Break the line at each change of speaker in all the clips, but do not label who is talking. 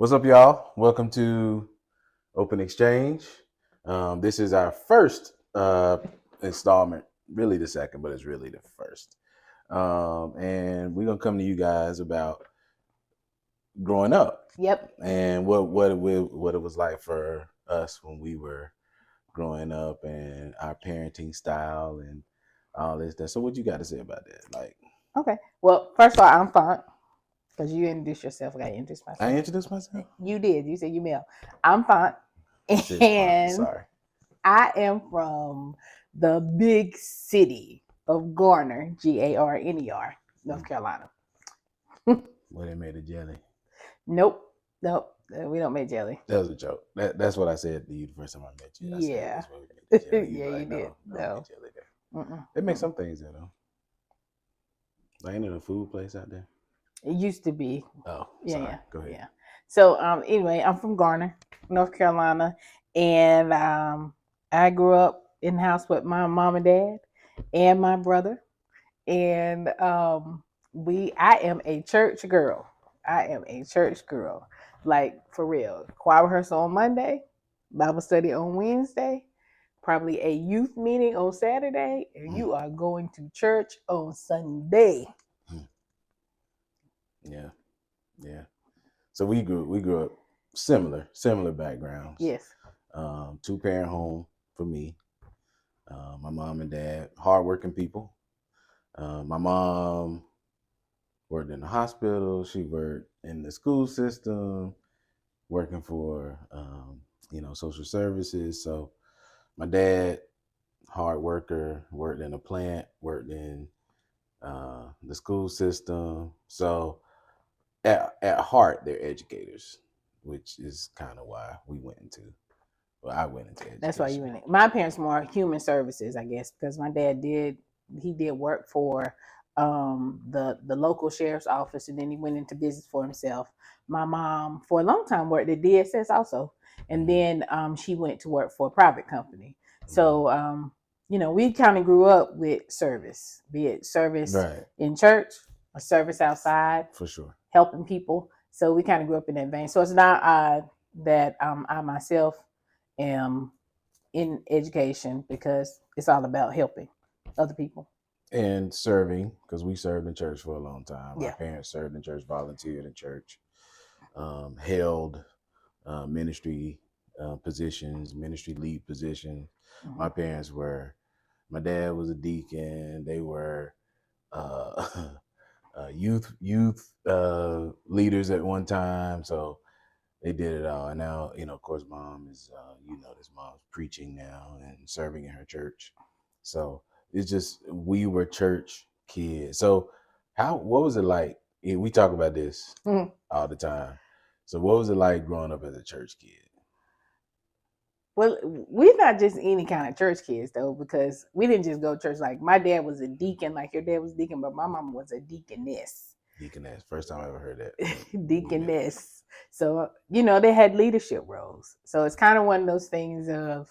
What's up, y'all? Welcome to Open Exchange. This is our first installment, really the second, but it's really the first. And we're gonna come to you guys about growing up.
Yep.
And what it was like for us when we were growing up, and our parenting style, and all this stuff. So, what you got to say about that? Like,
okay. Well, first of all, I'm Font because you introduced yourself. I got to introduce myself.
I introduced myself.
You did. You said you Mel. I'm Font,
and sorry,
I am from the big city of Garner, Garner, North Carolina.
Well, they made a jelly.
Nope. We don't make jelly.
That was a joke. That's what I said to you the first time I met you.
Yeah.
Yeah,
you did. No.
They make some things there though. Like, ain't it a food place out there?
It used to be.
Oh,
yeah,
sorry.
yeah.
Go ahead.
Yeah. So anyway, I'm from Garner, North Carolina, and I grew up in the house with my mom and dad and my brother, and I am a church girl. Like, for real. Choir rehearsal on Monday, Bible study on Wednesday, probably a youth meeting on Saturday, and you are going to church on Sunday.
Yeah. So we grew up similar backgrounds.
Yes.
2-parent home for me. My mom and dad, hardworking people. My mom worked in the hospital. She worked in the school system, working for social services. So my dad, hard worker, worked in a plant, worked in the school system. So at heart, they're educators, which is kind of why I went into education.
That's why you went in. My parents more human services, I guess, because my dad did work for the local sheriff's office, and then he went into business for himself. My mom, for a long time, worked at DSS also, and then she went to work for a private company. So we kind of grew up with service, be it service in church or service outside,
for sure,
helping people. So we kind of grew up in that vein. So it's not odd that I myself am in education, because it's all about helping other people
and serving, because we served in church for a long time.
Yeah.
My parents served in church, volunteered in church, held ministry positions, ministry lead positions. My parents my dad was a deacon. They were youth leaders at one time. So they did it all. And now, of course, mom is, this mom's preaching now and serving in her church. So it's just, we were church kids. So what was it like? We talk about this all the time. So what was it like growing up as a church kid?
Well, we're not just any kind of church kids, though, because we didn't just go to church. Like, my dad was a deacon, like your dad was a deacon, but my mom was a deaconess.
Deaconess. First time I ever heard that.
Deaconess. So, they had leadership roles. So it's kind of one of those things of,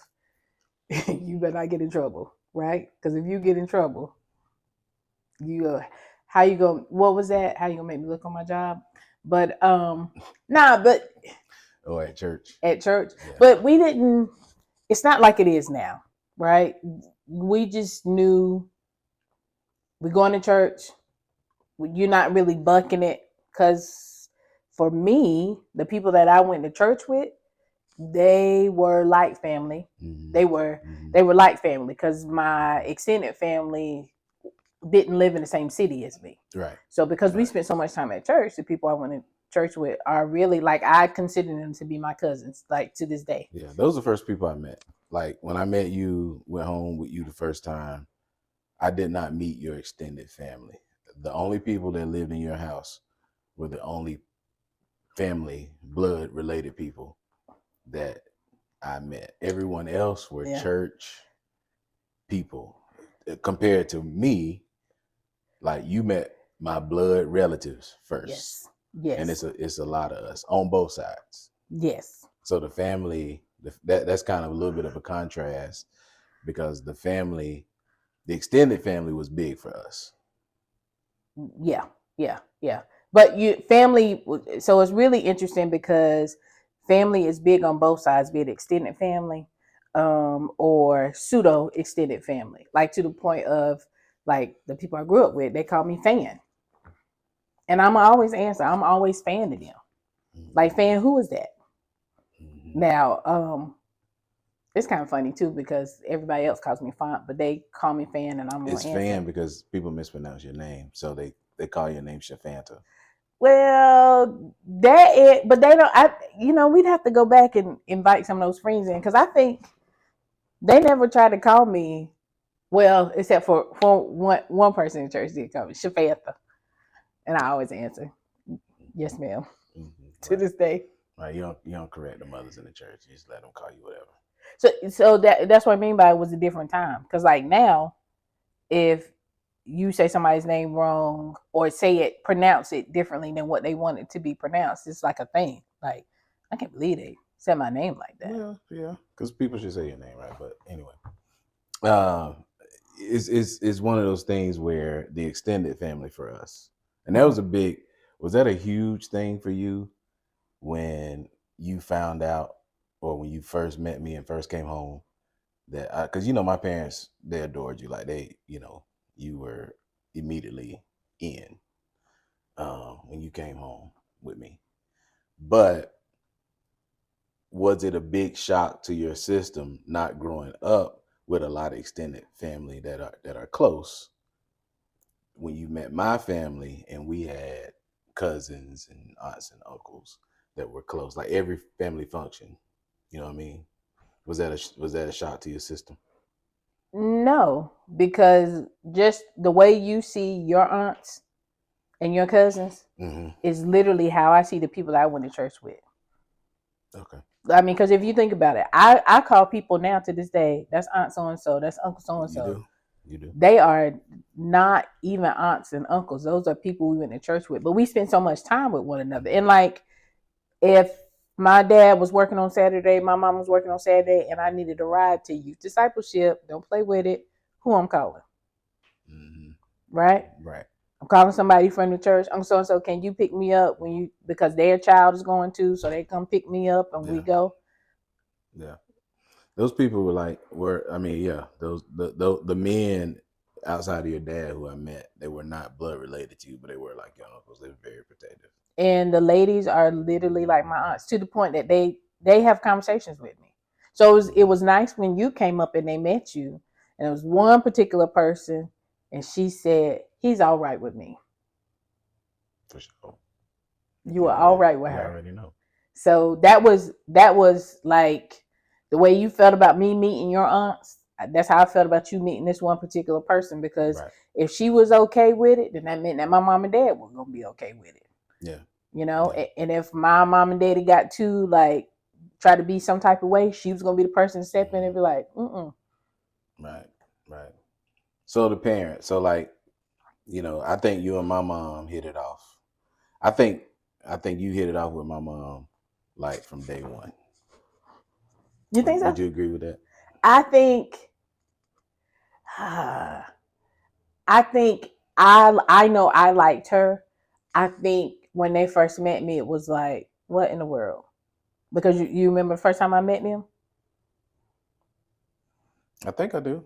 you better not get in trouble, right? Because if you get in trouble, how you go? What was that? How you gonna make me look on my job? But but
at church.
At church, yeah. But we didn't. It's not like it is now, right? We just knew we're going to church. You're not really bucking it, because for me, the people that I went to church with, they were like family. Mm-hmm. They were like family, because my extended family didn't live in the same city as me.
Right.
So because we spent so much time at church, the people I went to church with are really, like, I consider them to be my cousins, like, to this day.
Yeah, those are the first people I met. Like, when I met you, went home with you the first time, I did not meet your extended family. The only people that lived in your house were the only family, blood related people that I met. Everyone else were church people. Compared to me, like, you met my blood relatives first.
Yes.
And it's a lot of us on both sides.
Yes.
So the family, that's kind of a little bit of a contrast, because the extended family was big for us.
Yeah. But you family, so it's really interesting because family is big on both sides, be it extended family, or pseudo extended family. Like to the point of like the people I grew up with, they call me fan. And I'm always answer, I'm always fan to them. Like fan, who is that?
Mm-hmm.
Now, it's kind of funny too because everybody else calls me Font, but they call me fan, and I'm
It's
gonna answer.
fan because people mispronounce your name, so they call your name Shafanta.
Well, that it, but they don't. We'd have to go back and invite some of those friends in because I think they never tried to call me. Well, except for one person in church did call me Shafantha, and I always answer, "Yes, ma'am," to
Right.
this day.
Right. You don't correct the mothers in the church. You just let them call you whatever.
So that's what I mean by it was a different time because like now, if you say somebody's name wrong or pronounce it differently than what they want it to be pronounced, it's like a thing. Like, I can't believe they said my name like that.
Well, yeah, because people should say your name right. But anyway, uh, it's one of those things where the extended family for us, and that was was that a huge thing for you when you found out, or when you first met me and first came home, that because my parents, they adored you, like you were immediately in when you came home with me. But was it a big shock to your system not growing up with a lot of extended family that are close, when you met my family and we had cousins and aunts and uncles that were close, like every family function? You know what I mean? Was that a shock to your system?
No, because just the way you see your aunts and your cousins
Mm-hmm.
is literally how I see the people that I went to church with.
Okay.
I mean, because if you think about it, I call people now to this day, that's Aunt so and so, that's Uncle so and
You
so.
do. You do.
They are not even aunts and uncles. Those are people we went to church with. But we spend so much time with one another. And like, if my dad was working on Saturday, my mom was working on Saturday, and I needed a ride to youth discipleship, don't play with it, who I'm calling?
Mm-hmm.
Right?
Right.
I'm calling somebody from the church. Uncle so and so, can you pick me up because their child is going to, so they come pick me up and we go.
Yeah. Those people those the men outside of your dad who I met, they were not blood related to you, but they were like your uncles. They were very protective.
And the ladies are literally like my aunts to the point that they have conversations with me. So it was nice when you came up and they met you, and it was one particular person, and she said he's all right with me.
For sure.
You were all right with
I
her.
already know.
So that was like the way you felt about me meeting your aunts. That's how I felt about you meeting this one particular person, because
Right.
if she was okay with it, then that meant that my mom and dad were gonna be okay with it.
Yeah.
Yeah. And if my mom and daddy got to like try to be some type of way, she was gonna be the person to step in and be like,
Right. Right. So the parents. So like, I think you and my mom hit it off. I think you hit it off with my mom like from day one.
You think so?
Would you agree with that?
I think I think I know I liked her. I think when they first met me, it was like, what in the world? Because you remember the first time I met them?
I think I do.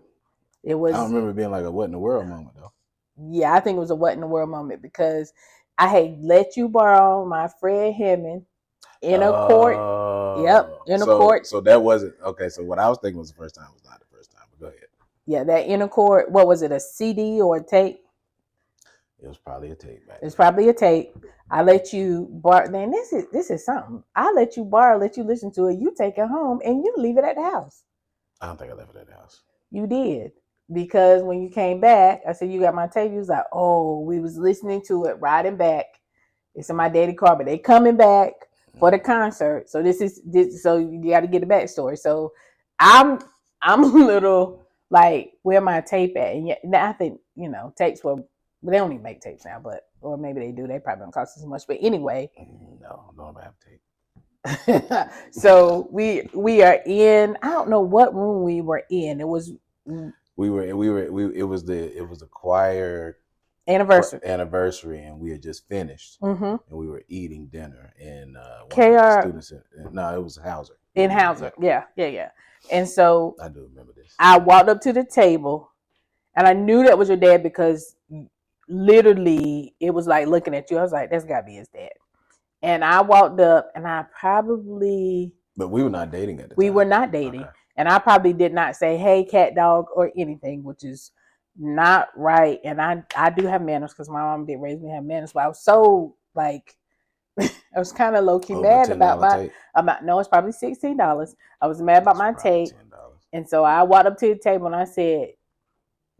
It
I
was,
don't remember being like a what in the world moment though.
yeah, I think it was a what in the world moment because I had let you borrow my Fred Hammond in a court. Yep, in a court.
So that wasn't okay. So what I was thinking was the first time was not the first time. But go ahead.
Yeah, that inner court. What was it, a CD or a tape?
It was probably a tape back.
It's probably a tape. I let you borrow. Man, this is something. I let you borrow, let you listen to it. You take it home and you leave it at the house.
I don't think I left it at the house.
You did, because when you came back, I said you got my tape. You was like, oh, we was listening to it riding back. It's in my daddy car, but they coming back for the concert. So this. So you got to get the backstory. So I'm a little like, where my tape at? And yeah, I think tapes were. They don't even make tapes now, or maybe they do. They probably don't cost as much. But anyway,
no, don't have tape.
So we are in. I don't know what room we were in. It was.
It was the choir anniversary, and we had just finished,
Mm-hmm.
and we were eating dinner in one of
KR
the students. No, it was Hauser.
in Hauser. Yeah. And so
I do remember this.
I walked up to the table, and I knew that was your dad because literally it was like looking at you. I was like, that's gotta be his dad. And I walked up, and
But we were not dating at the time.
we were not dating.
Okay.
And I probably did not say, hey, cat dog, or anything, which is not right. And I do have manners because my mom did raise me to have manners. But I was so like, I was kind of low key
Over
mad
$10
about my
tape.
no, it's probably $16. I was mad about my
It's probably
tape.
$10.
And so I walked up to the table and I said,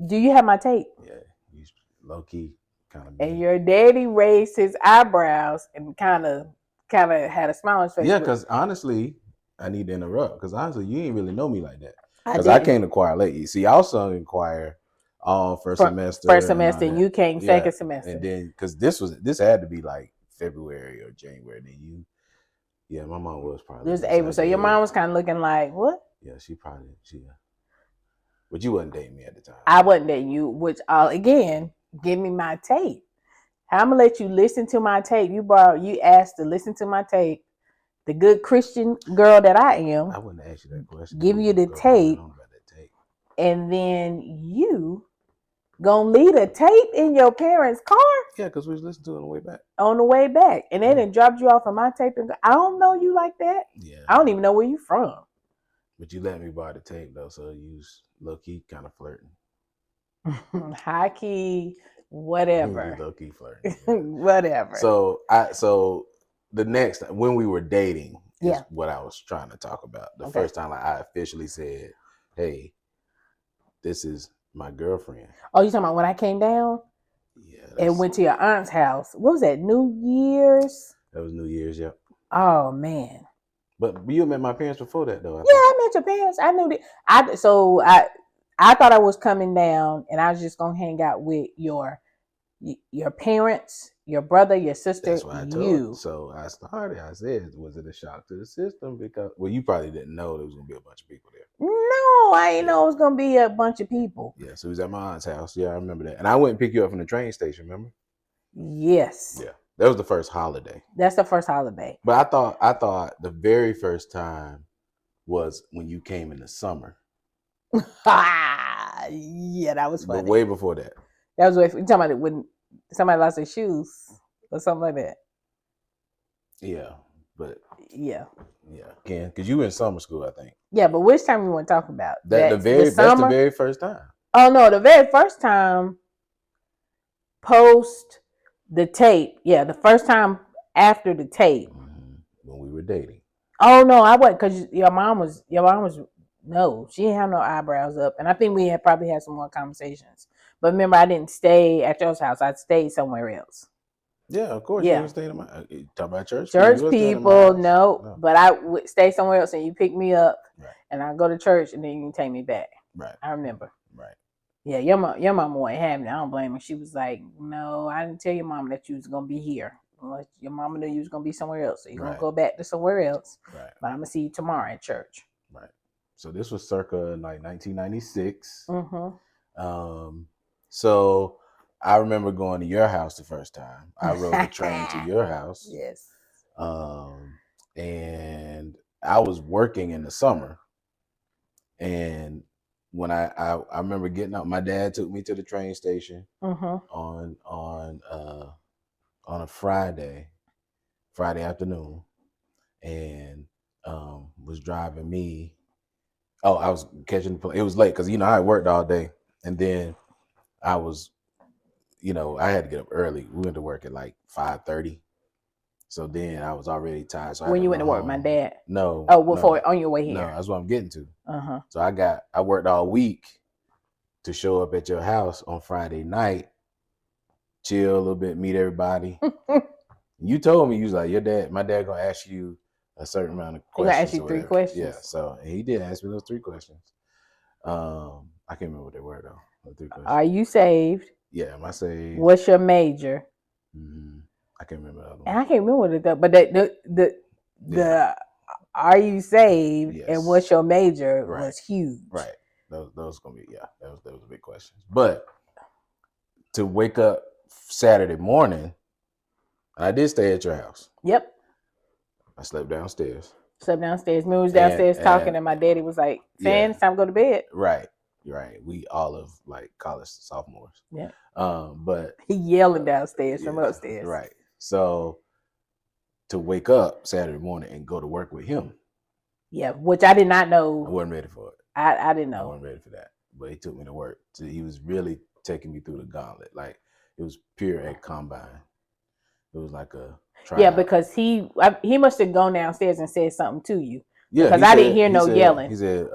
do you have my tape?
Yeah, you low key kind of.
And your daddy raised his eyebrows and kind of had a smile on his face.
Yeah, because honestly, I need to interrupt because honestly, you ain't really know me like that.
I
Because I
didn't.
came to choir late. You see, I also in choir all first semester.
First semester,
and
and you came second semester.
And then because this had to be like February or January. Then yeah, my mom was probably.
It was April, so your mom was kind of looking like, what?
Yeah, she. But you wasn't dating me at the time.
I wasn't dating you, which again, give me my tape. I'm gonna let you listen to my tape. You asked to listen to my tape. The good Christian girl that I am.
I wouldn't ask you that question.
Give you the tape, and then you gonna leave a tape in your parents' car.
Yeah, because we was listening to it on the way back.
On the way back, and they done dropped you off of my tape. And I don't know you like that.
Yeah,
I don't even know where you from.
But you let me borrow the tape though, so you was low key kind of flirting.
High key, whatever.
Low key flirting.
Whatever.
So the next when we were dating is what I was trying to talk about. The first time I officially said, "Hey, this is my girlfriend."
Oh, you talking about when I came down?
Yeah.
And went to your aunt's house. What was that? New Year's?
That was New Year's, yep.
Oh man.
But you met my parents before that though.
I met your parents. I knew that. I thought I was coming down and I was just gonna hang out with your parents, your brother, your sister,
That's what I told you. So I said, was it a shock to the system? Because you probably didn't know there was gonna be a bunch of people there.
No, I didn't know it was gonna be a bunch of people.
Yeah, so he was at my aunt's house. Yeah, I remember that. And I went and picked you up from the train station, remember?
Yes.
Yeah. That was the first holiday.
That's the first holiday.
But I thought the very first time was when you came in the summer.
Yeah, that was funny.
But way before that.
That was you talking about it when somebody lost their shoes or something like that.
Yeah, but
yeah,
because you were in summer school, I think.
Yeah, but which time you want to talk about?
That's the very first time.
Oh no, the very first time post the tape. Yeah, the first time after the tape.
When we were dating.
Oh no, I wasn't, because your mom was no, she didn't have no eyebrows up, and I think we had probably had some more conversations. But remember, I didn't stay at your house; I stayed somewhere else.
Yeah, of course.
Yeah,
you didn't stay in my. Talk about church.
Church people, no, but I would stay somewhere else, and you pick me up, and I go to church, and then you can take me back.
Right.
I remember.
Right.
Yeah, your mom wasn't having it. I don't blame her. She was like, "No, I didn't tell your mom that you was gonna be here. Your mama knew you was gonna be somewhere else, so you're gonna go back to somewhere else.
Right.
But I'm gonna see you tomorrow at church."
Right. So this was circa like 1996. So I remember going to your house the first time. I rode the train to your house.
Yes.
And I was working in the summer, and when I remember getting out, my dad took me to the train station on a Friday afternoon, and was driving me. Oh, I was catching the plane. It was late because I had worked all day, and then I was, I had to get up early. We went to work at like 5:30. So then I was already tired. So
when you went to work, my dad?
No.
Oh, before on your way here?
No, that's what I'm getting to. So I worked all week to show up at your house on Friday night, chill a little bit, meet everybody. You told me, you was like, my dad gonna ask you a certain amount of questions.
He gonna ask you 3 questions.
Yeah, so he did ask me those 3 questions. I can't remember what they were though. The 3 questions.
Are you saved?
Yeah, am I saved?
What's your major?
I can't remember the other one.
And I can't remember what it though, but the are you saved and what's your major was huge.
Right. Those gonna be that was a big question. But to wake up Saturday morning, I did stay at your house.
Yep.
I slept downstairs.
Slept downstairs. Me was downstairs talking, and my daddy was like, "Fan, it's time to go to bed."
Right. We all of like college sophomores.
Yeah.
But
he yelling downstairs from upstairs.
Right. So to wake up Saturday morning and go to work with him.
Yeah, which I did not know.
I wasn't ready for it.
I didn't know.
I wasn't ready for that. But he took me to work. So he was really taking me through the gauntlet. Like it was pure at combine. It was like a tryout.
Yeah, because he must have gone downstairs and said something to you.
Yeah,
because I didn't hear no yelling.
He said,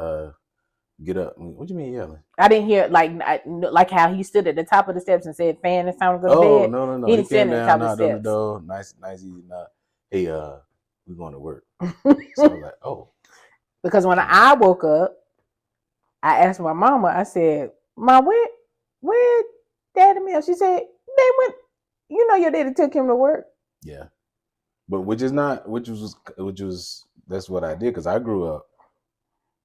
"Get up." What do you mean yelling?
I didn't hear like how he stood at the top of the steps and said, "Fan, it's time to go to bed."
Oh no!
He didn't stand at the top of the steps.
On the door, nice easy knock. Hey, we're going to work. So I was like, oh.
Because when I woke up, I asked my mama. I said, "Mom, where Daddy Mill?" She said, "They went. You know, your daddy took him to work."
Yeah, but which was that's what I did because I grew up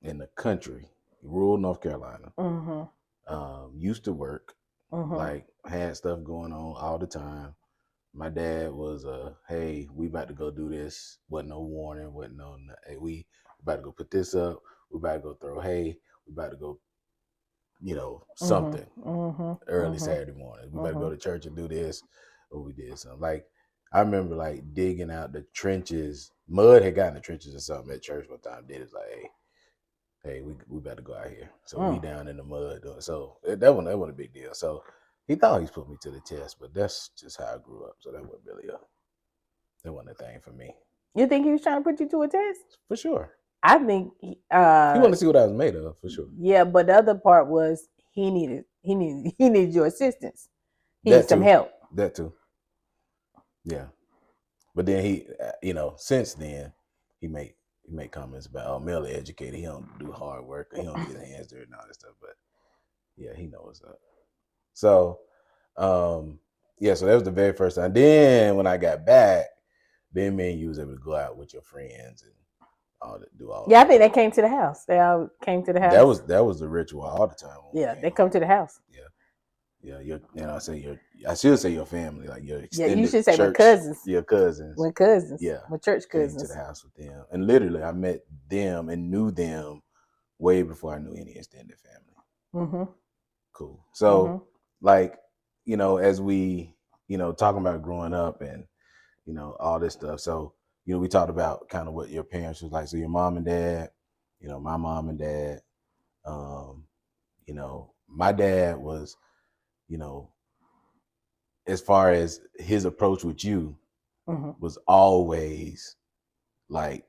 in the country, rural North Carolina.
Mm-hmm.
Used to work,
mm-hmm.
like had stuff going on all the time. My dad was hey, we about to go do this. Wasn't no warning. Wasn't no. Hey, we about to go put this up. We about to go throw hay. We about to go, something early Saturday morning. We about to go to church and do this. Or we did something. Like I remember like digging out the trenches. Mud had gotten the trenches or something at church one time. Did it like, hey, we about to go out here. So we down in the mud doing. So that wasn't a big deal. So he thought he's put me to the test, but that's just how I grew up. So that wasn't really that wasn't a thing for me.
You think he was trying to put you to a test?
For sure.
I think
he wanted to see what I was made of, for sure.
Yeah, but the other part was he needed your assistance. He needed some help.
That too. Yeah. But then he, since then, he make comments about, Melly educated. He don't do hard work. He don't get his hands dirty and all that stuff. But yeah, he knows what's up. So, so that was the very first time. Then when I got back, then me and you was able to go out with your friends and do all.
Yeah, I think they came to the house. They all came to the house.
That was the ritual all the time.
Yeah, they come to the house.
Yeah. I should say your family, like your extended.
Yeah, you should say
church,
my cousins.
Your cousins.
My cousins.
Yeah,
my church cousins.
Came to the house with them, and literally, I met them and knew them way before I knew any extended family.
Mm-hmm.
Cool. So, as we, talking about growing up and, all this stuff. So, we talked about kind of what your parents was like. So your mom and dad, my mom and dad, my dad was, as far as his approach with you was always like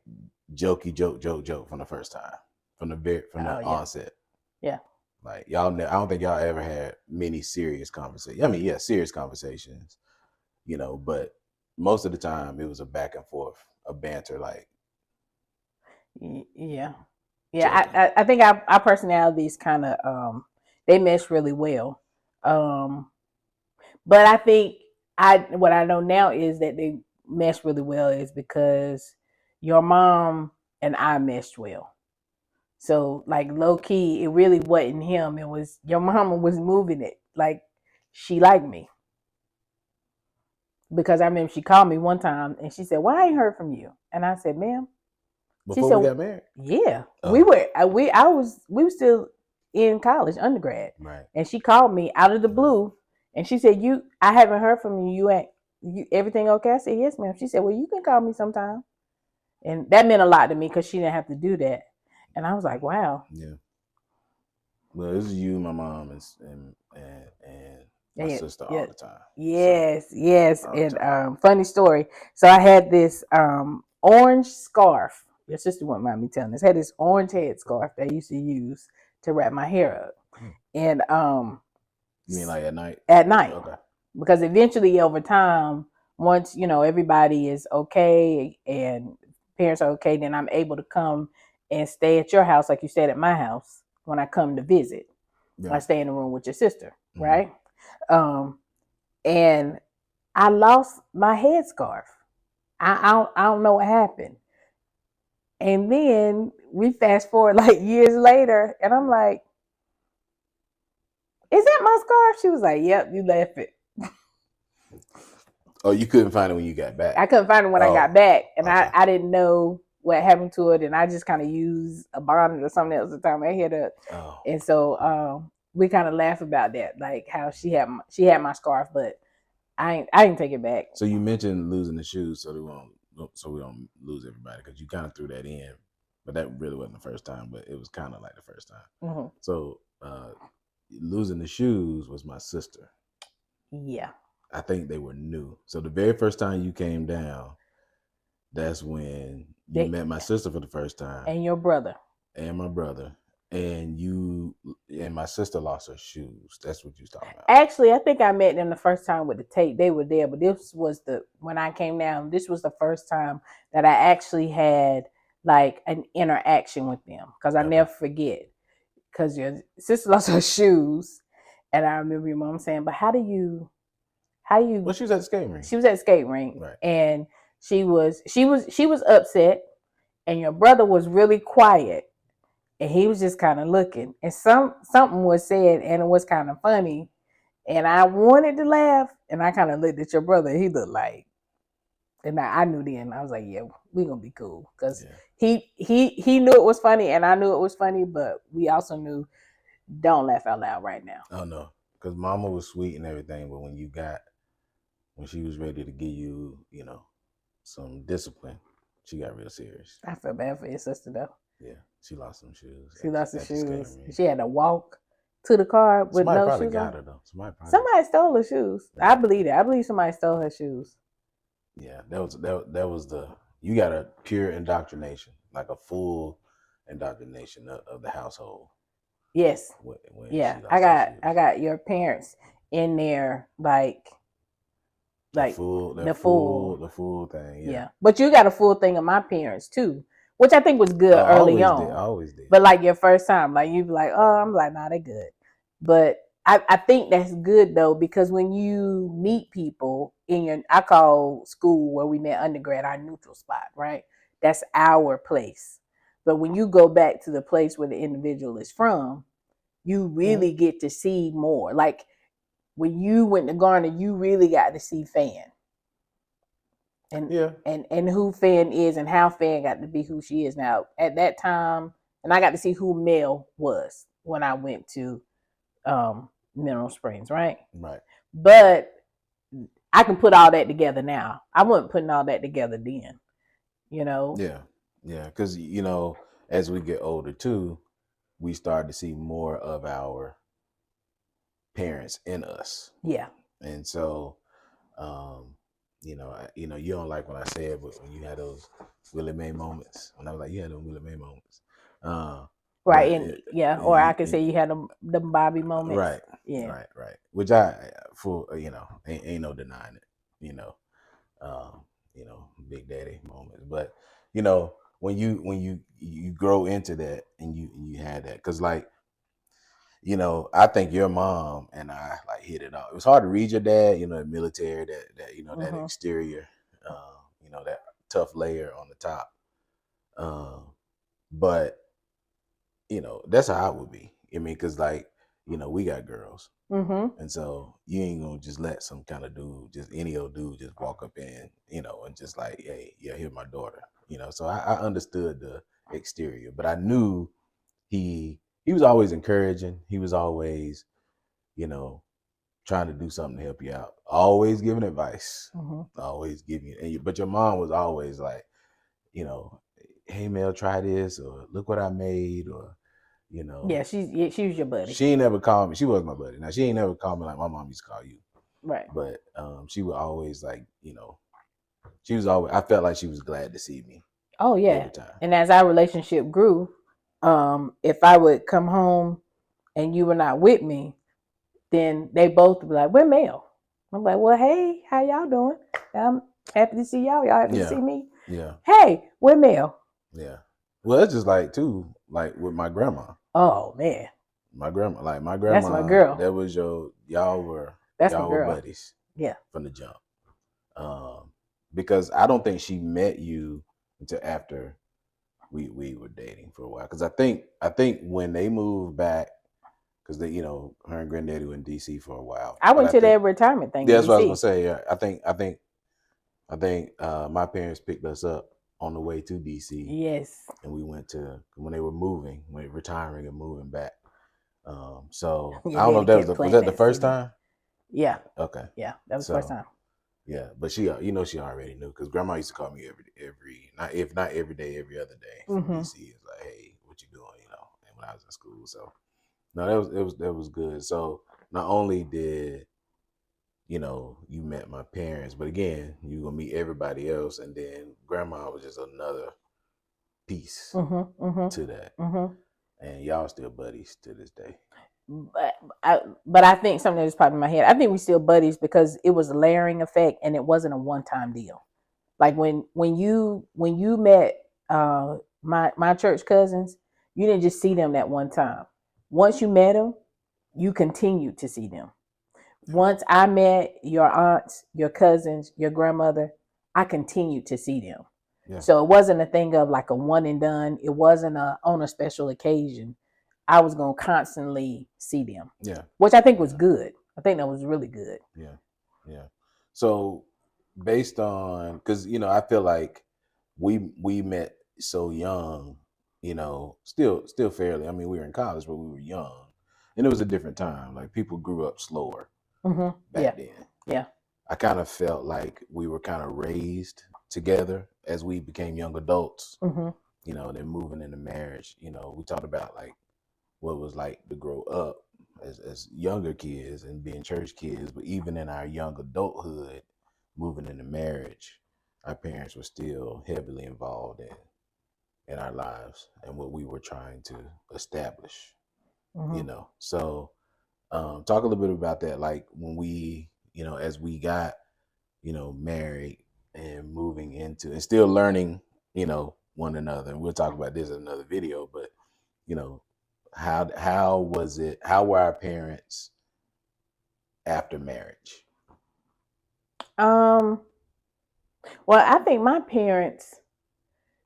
jokey, joke from the first time, from the onset.
Yeah.
Like I don't think y'all ever had many serious conversations. I mean, yeah, serious conversations, but most of the time it was a back and forth, a banter, like.
Yeah. I think our personalities kind of they mesh really well. But I think what I know now is that they mesh really well is because your mom and I meshed well. So like low key, it really wasn't him. It was your mama was moving it. Like she liked me. Because I remember she called me one time and she said, "Why I ain't heard from you?" And I said, "Ma'am."
Before we got married?
Yeah. Oh. We were still in college, undergrad.
Right.
And she called me out of the blue and she said, I haven't heard from you. You everything okay? I said, "Yes, ma'am." She said, "Well, you can call me sometime." And that meant a lot to me because she didn't have to do that. And I was like, wow.
Yeah. Well, this is you, my mom, and my sister all the time.
Yes, so, yes. And funny story. So I had this orange scarf. Your sister wouldn't mind me telling this. I had this orange head scarf that I used to use to wrap my hair up. And
you mean like at night?
At night.
Okay.
Because eventually over time, once everybody is okay and parents are okay, then I'm able to come and stay at your house, like you stayed at my house when I come to visit. Yeah. I stay in the room with your sister, right? And I lost my headscarf. I don't know what happened. And then we fast forward like years later, and I'm like, "Is that my scarf?" She was like, "Yep, you left it."
Oh, you couldn't find it when you got back.
I couldn't find it when I got
Oh,
back, and
okay.
I didn't know what happened to it, and I just kind of used a bonnet or something else to tie my head up,
Oh,
and so we kind of laugh about that, like how she had my scarf, but I didn't take it back.
so you mentioned losing the shoes, so we don't lose everybody, because you kind of threw that in, but that really wasn't the first time, but it was kind of like the first time.
Mm-hmm.
So losing the shoes was my sister.
Yeah.
I think they were new. So the very first time you came down, that's when you met my sister for the first time,
and your brother,
and my brother, and my sister lost her shoes. That's what you was talking about.
Actually, I think I met them the first time with the tape. They were there, but this was when I came down. This was the first time that I actually had like an interaction with them, because I never forget. Because your sister lost her shoes, and I remember your mom saying, "But how do you?"
Well, she was at the skate rink.
She was at the skate rink,
right?
And she was upset, and your brother was really quiet, and he was just kind of looking, and something was said, and it was kind of funny, and I wanted to laugh, and I kind of looked at your brother. He looked like, and I knew then. I was like, "Yeah, we gonna be cool," because he knew it was funny, and I knew it was funny, but we also knew, don't laugh out loud right now.
Oh no, because Mama was sweet and everything, but when she was ready to give you, some discipline, she got real serious.
I feel bad for your sister though.
Yeah, she lost some shoes.
She lost the shoes. She had to walk to the car with
somebody
no
probably
shoes
got
on.
her though.
Somebody stole her shoes.
Yeah.
I believe it. I believe somebody stole her shoes.
Yeah, that was you got a pure indoctrination, like a full indoctrination of the household.
Yes.
When
yeah, I got your parents in there, like
the full thing. Yeah.
But you got a full thing of my parents too, which I think was good early on.
I always did.
But like your first time, like you be like, oh, I'm like, nah, they good. But I think that's good though, because when you meet people I call school where we met undergrad our neutral spot, right? That's our place. But when you go back to the place where the individual is from, you really get to see more. Like when you went to Garner, you really got to see Fan. And who Fan is, and how Fan got to be who she is now. At that time, and I got to see who Mel was when I went to Mineral Springs, right?
Right.
But I can put all that together now. I wasn't putting all that together then,
Yeah, because as we get older too, we start to see more of our parents in us.
Yeah.
And so, you don't like when I said, but when you had those Willie Mae moments, when I was like, you had those Willie Mae moments.
Right. Or I could say you had them Bobby moments.
Right.
Yeah.
Right. Which ain't no denying it, Big Daddy moments. But, when you grow into that and you had that, because like, I think your mom and I like hit it off. It was hard to read your dad, the military, that that exterior, that tough layer on the top. But that's how I would be. I mean, because like, we got girls, and so you ain't gonna just let some kind of dude, just any old dude, just walk up in, and just like, hey, yeah, here's my daughter. So I understood the exterior, but I knew he was always encouraging. He was always, trying to do something to help you out. Always giving advice. Always giving you. But your mom was always like, hey, Mel, try this, or look what I made, or
Yeah, she was your buddy.
She ain't never called me. She was my buddy. Now she ain't never called me like my mom used to call you.
Right.
But she would always like, she was always. I felt like she was glad to see me.
Oh yeah. Every time. And as our relationship grew, if I would come home and you were not with me, then they both would be like, "Where Mel?" I'm like, "Well, hey, how y'all doing? I'm happy to see y'all. Y'all happy to see me?
Yeah.
Hey, where Mel?"
Yeah. Well, it's just like too, like with my grandma.
Oh man.
My grandma. That's
my girl.
That was y'all were buddies.
Yeah.
From the jump. Because I don't think she met you until after we were dating for a while. Because I think when they moved back, because they, her and granddaddy were in DC for a while.
I went to their retirement thing.
Yeah, that's what I was gonna say. Yeah, I think I think my parents picked us up on the way to DC,
Yes.
and we went to when they were moving, when they were retiring and moving back. So
Your
I don't know
daddy
if that was
kept
was
planting
that the
that
first
seed.
time?
Yeah.
Okay.
Yeah. That was the first
So
time.
yeah, but she, she already knew because grandma used to call me every not if not every day, every other day from
Mm-hmm.
DC. It's like, hey, what you doing? And when I was in school, so no, that was good. So not only did you met my parents, but again, you gonna meet everybody else, and then grandma was just another piece
Mm-hmm. Mm-hmm.
to that,
Mm-hmm.
and y'all still buddies to this day.
But I think something that just popped in my head. I think we still buddies because it was a layering effect and it wasn't a one time deal. Like when you met my church cousins, you didn't just see them that one time. Once you met them, you continued to see them. Once I met your aunts, your cousins, your grandmother, I continued to see them.
Yeah,
So it wasn't a thing of like a one and done. It wasn't on a special occasion. I was gonna constantly see them,
yeah,
which I think was
yeah,
good. I think that was really good.
yeah, yeah. So based on because I feel like we met so young, still fairly. I mean, we were in college, but we were young, and it was a different time. Like people grew up slower
Yeah,
back then.
yeah.
I kind of felt like we were kind of raised together as we became young adults,
hmm
then moving into marriage. We talked about like what it was like to grow up as younger kids and being church kids, but even in our young adulthood, moving into marriage, our parents were still heavily involved in our lives and what we were trying to establish.
hmm
So talk a little bit about that, like when we, as we got married and moving into and still learning, one another. And we'll talk about this in another video, but you know, how was it? How were our parents after marriage?
Um. Well, I think my parents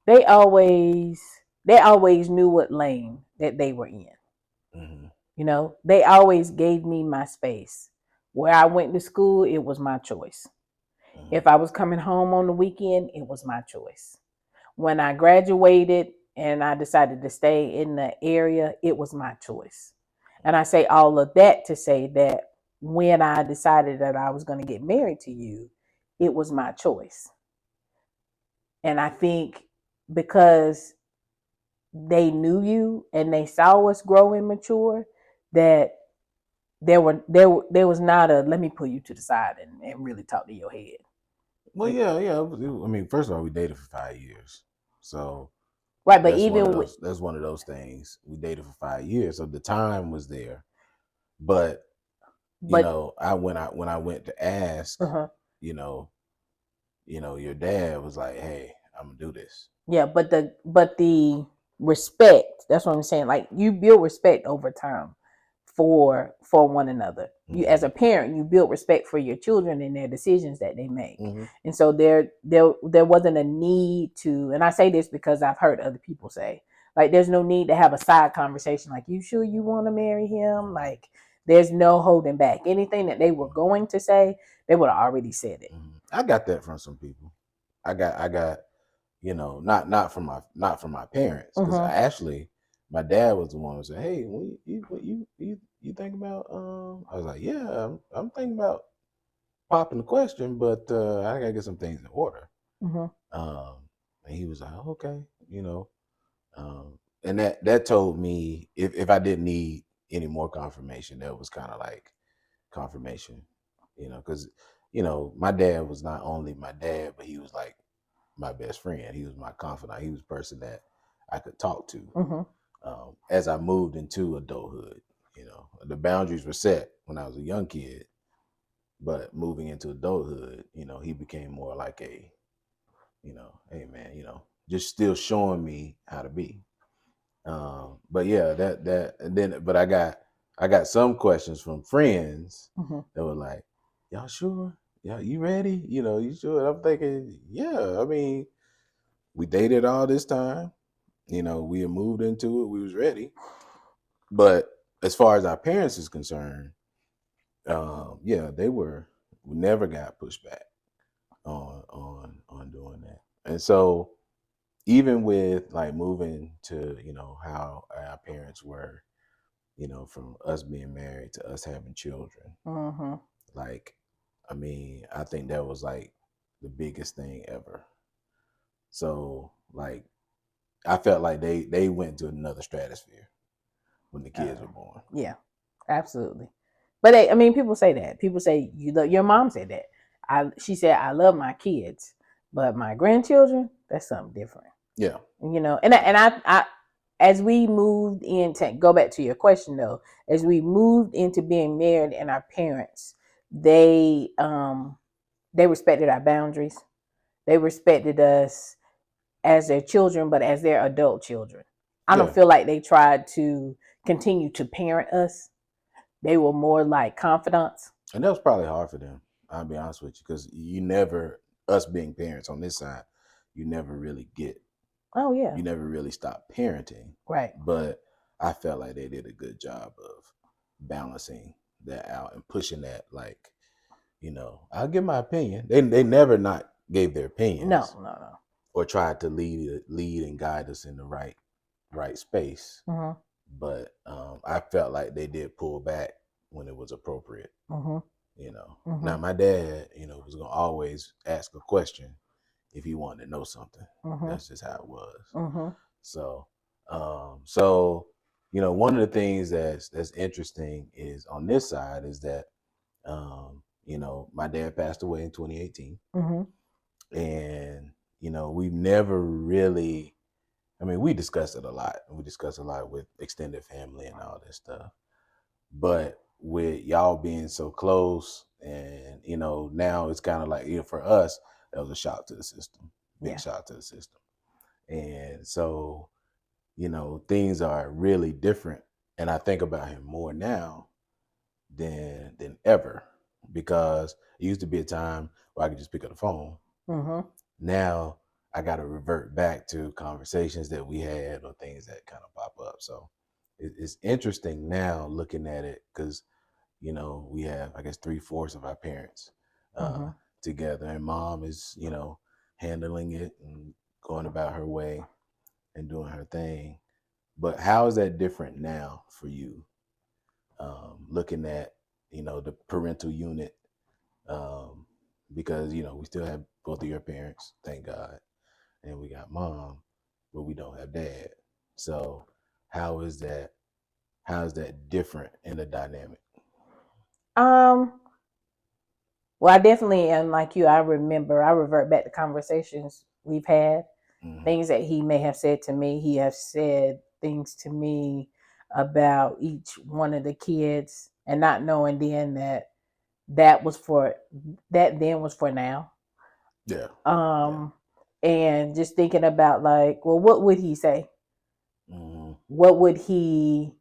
they always they always knew what lane that they were in.
Mm-hmm.
They always gave me my space. Where I went to school, it was my choice.
Mm-hmm.
If I was coming home on the weekend, it was my choice. When I graduated and I decided to stay in the area, it was my choice. And I say all of that to say that when I decided that I was going to get married to you, it was my choice. And I think because they knew you and they saw us grow and mature, that there was not a let me pull you to the side and really talk to your head.
Well, yeah, yeah. I mean, first of all, we dated for 5 years, so
Right, but
that's one of
even with
those. That's one of those things. We dated for 5 years, so the time was there. But
but
I went to ask,
uh-huh.
you know, your dad was like, "Hey, I'm gonna do this."
Yeah, but the respect, that's what I'm saying. Like you build respect over time for one another. You as
Mm-hmm.
a parent, you build respect for your children and their decisions that they make.
Mm-hmm.
And so there wasn't a need to, and I say this because I've heard other people say, like there's no need to have a side conversation like you sure you want to marry him? Like there's no holding back. Anything that they were going to say, they would have already said it.
Mm-hmm. I got that from some people. I got not from my parents because
Mm-hmm.
I actually my dad was the one who said, "Hey, what you think about?" I was like, "Yeah, I'm thinking about popping the question, but I gotta get some things in order."
Mm-hmm.
Um, and he was like, "Okay, and that told me if I didn't need any more confirmation, that was kind of like confirmation, because my dad was not only my dad, but he was like my best friend. He was my confidant. He was a person that I could talk to.
Mm-hmm.
As I moved into adulthood, the boundaries were set when I was a young kid, but moving into adulthood, he became more like hey man, just still showing me how to be. But yeah, that and then, but I got some questions from friends
Mm-hmm.
that were like, "Y'all sure? Yeah, you ready? You sure?" And I'm thinking, yeah. I mean, we dated all this time. We had moved into it. We was ready. But as far as our parents is concerned, yeah, we never got pushed back on doing that. And so even with like moving to, how our parents were, from us being married to us having children,
Mm-hmm.
like, I mean, I think that was like the biggest thing ever. So like I felt like they went to another stratosphere when the kids were born.
Yeah, absolutely. But I mean, people say that. People say your mom said that. She said I love my kids, but my grandchildren, that's something different.
Yeah.
And I as we moved into, go back to your question though, as we moved into being married and our parents, they respected our boundaries. They respected us as their children, but as their adult children. I don't
Yeah.
feel like they tried to continue to parent us. They were more like confidants.
And that was probably hard for them. I'll be honest with you, because you never, us being parents on this side, you never really get,
Oh yeah,
you never really stop parenting.
right.
But I felt like they did a good job of balancing that out and pushing that. Like, I'll give my opinion. They never not gave their opinions
No.
or tried to lead and guide us in the right space.
Mm-hmm.
But I felt like they did pull back when it was appropriate.
Mm-hmm. Mm-hmm.
Now my dad, was gonna always ask a question if he wanted to know something.
Mm-hmm.
That's just how it was.
Mm-hmm.
So, so one of the things that's interesting is on this side is that, my dad passed away in 2018,
Mm-hmm.
and we've never really. I mean, we discuss it a lot. We discuss a lot with extended family and all this stuff. But with y'all being so close, and now it's kind of like, for us, that was a shock to the system, big shock to the system. And so, things are really different. And I think about him more now than ever, because it used to be a time where I could just pick up the phone.
Mm-hmm.
Now I got to revert back to conversations that we had or things that kind of pop up. So it's interesting now looking at it, because we have, I guess, 3/4 of our parents
Mm-hmm.
together, and mom is handling it and going about her way and doing her thing. But how is that different now for you, looking at the parental unit, because we still have both of your parents, thank God, and we got mom, but we don't have dad. So how is that different in the dynamic?
Um. Well, I definitely am like you. I revert back to conversations we've had,
Mm-hmm.
things that he may have said to me. He has said things to me about each one of the kids, and not knowing then that was for that then was for now.
Yeah.
And just thinking about like, well, what would he say?
Mm-hmm.
What would he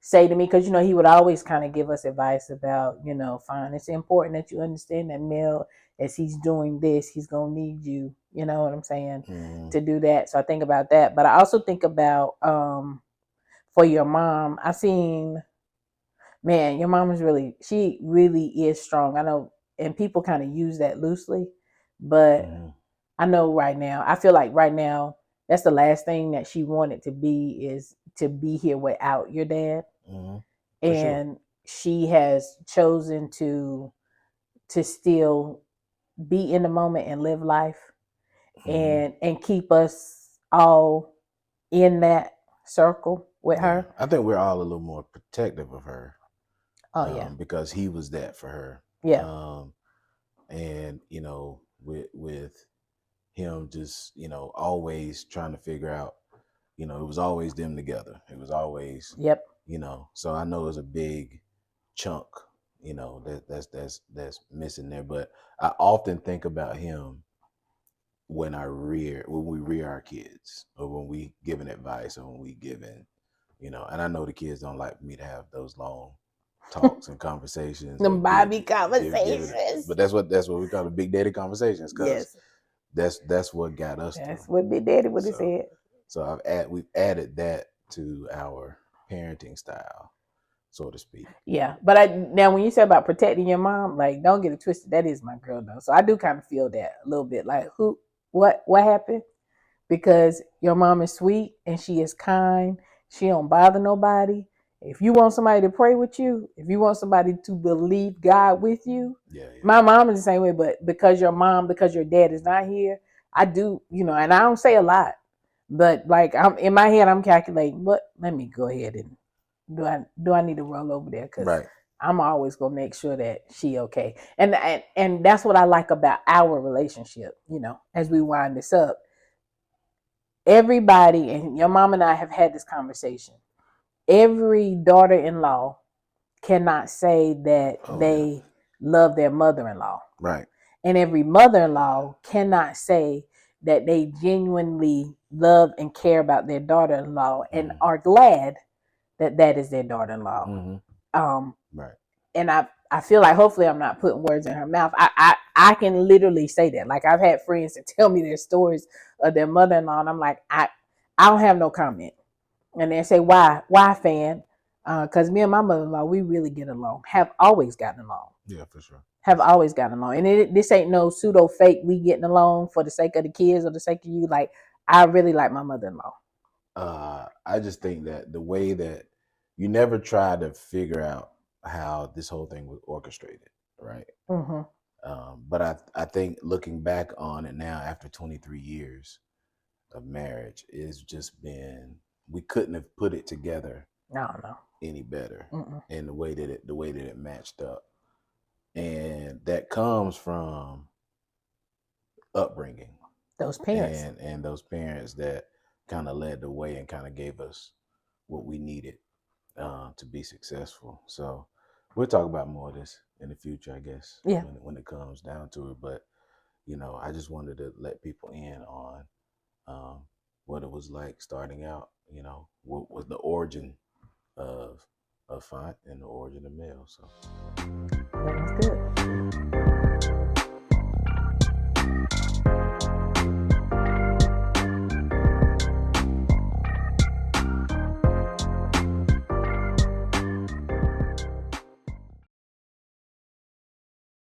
say to me? Because he would always kind of give us advice about, fine, it's important that you understand that Mel, as he's doing this, he's gonna need you, you know what I'm saying,
Mm-hmm.
to do that. So I think about that, but I also think about for your mom. I seen, man, your mom she really is strong. I know, and people kind of use that loosely, but
Mm-hmm.
I know right now, I feel like right now, that's the last thing that she wanted to be, is to be here without your dad.
Mm-hmm.
And she has chosen to still be in the moment and live life,
Mm-hmm.
and keep us all in that circle with
Yeah,
her.
I think we're all a little more protective of her,
Oh yeah.
because he was that for her.
Yeah.
And with him just always trying to figure out, it was always them together. It was always,
Yep.
So I know it's a big chunk, that's missing there. But I often think about him when we rear our kids, or when we giving advice, or when we giving, and I know the kids don't like me to have those long talks and conversations, or
Them Bobby conversations.
but that's what we call the big daddy conversations, because
Yes.
that's what got us
That's
through.
what Big Daddy would have said.
So we've added that to our parenting style. so to speak.
Yeah, but now when you say about protecting your mom, like don't get it twisted. That is my girl though, so I do kind of feel that a little bit. Like what happened? Because your mom is sweet and she is kind. She don't bother nobody. If you want somebody to pray with you, if you want somebody to believe God with you,
Yeah,
my mom is the same way. But because your dad is not here, I do, and I don't say a lot. But like I'm in my head, I'm calculating. But let me go ahead and do I need to roll over there? Because
right.
I'm always gonna make sure that she okay. And that's what I like about our relationship. As we wind this up, everybody and your mom and I have had this conversation. Every daughter-in-law cannot say that
Oh yeah.
they love their mother-in-law,
Right.
and every mother-in-law cannot say that they genuinely love and care about their daughter-in-law and are glad that that is their daughter-in-law.
Mm-hmm.
Um,
Right.
and I feel like hopefully I'm not putting words in her mouth. I can literally say that. Like I've had friends that tell me their stories of their mother-in-law, and I'm like, I don't have no comment. And they say, why, fan? Because me and my mother-in-law, we really get along. Have always gotten along.
Yeah, for sure.
Have always gotten along. And this ain't no pseudo fake. We getting along for the sake of the kids or the sake of you. Like I really like my mother-in-law.
I just think that the way that you never try to figure out how this whole thing was orchestrated, right?
Mm-hmm.
But I think looking back on it now after 23 years of marriage, it's just been, we couldn't have put it together
No.
any better.
Mm-mm.
In the way that it matched up, and that comes from upbringing
Those parents.
and those parents that kind of led the way and kind of gave us what we needed to be successful. So we'll talk about more of this in the future, I guess,
Yeah.
when it comes down to it. But I just wanted to let people in on what it was like starting out. What was the origin of Font and the origin of Mel. So.